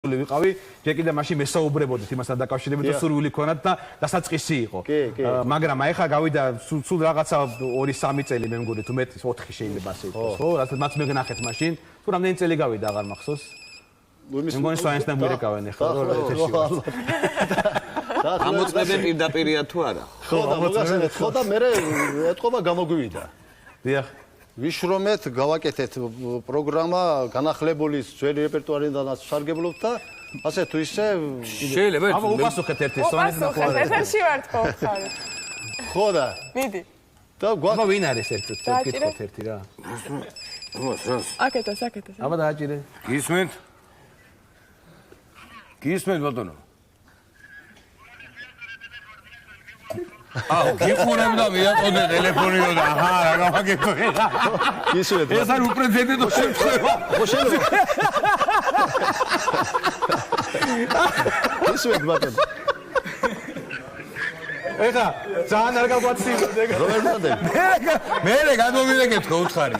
ვიყავი, ჯერ კიდევ მაშინ მესაუბრებოდით იმასთან დაკავშირებით, რომ სურვილი ქონათ და დასაწყისი იყო. მაგრამ აი ხა გავიდა სულ რაღაცა 2-3 წელი მე მგონი თუ მეტი 4 შეიძლება ასე იყოს, ხო? რასაც მათ მე გნახეთ მაშინ, თუ რამდენი წელი გავიდა აღარ მახსოვს. მე მგონი სვაინსთან მირეკავენ ახლა რომ ეთერში ვარ. ამოწმებენ პირდაპირია თუ არა? ხო, მოგახსენეთ, ხო და მე ეთყობა გამოგვივიდა. დიახ. ვიშრომეთ, გავაკეთეთ პროგრამა განახლებული ძველი რეპერტუარიდან სარგებლობთ და ასე თუ ისე შეიძლება აბა უპასუხეთ ერთი სვაინს ნახوارე. ეთერში ვართ ხოლმე. ხო და მიდი. და აბა ვინ არის ერთი კითხოთ ერთი რა. აკეთოს. აბა დააჭირე. გისმენთ? გისმენთ ბატონო? აუ, გიყურებ და მიაწოდე ტელეფონიო და აჰა, რა გამაგებია. ისევ ეს არ უპრეცედენტო შემთხვევა. ხო შეიძლება. ისევ ბატონო. ეხა ძალიან არ გაგვაცილე. რომელ მომენტზე? მე გადმოვიდეკეთ ხო უთხარი.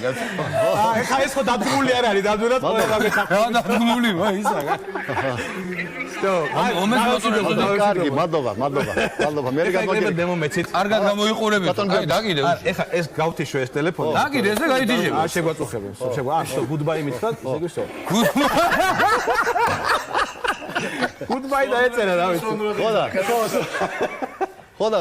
ეხა ეს ხო დადგმული არ არის, დადვირად ყველა გეხახა. რა დაგმული ვა ისა რა. კარგი, მადლობა. მე გადმოგიდე დემო მეცით. კარგად გამოიყურებით. აი დაგიდე. ეხა ეს გავთიშო ეს ტელეფონი. დაგიდე, ესე გაითიშებ. არ შეგვაწუხებენ. შო გუდბაი მითხრათ, ესე გისო. გუდბაი დაეწერა რა ვიცი. ხო და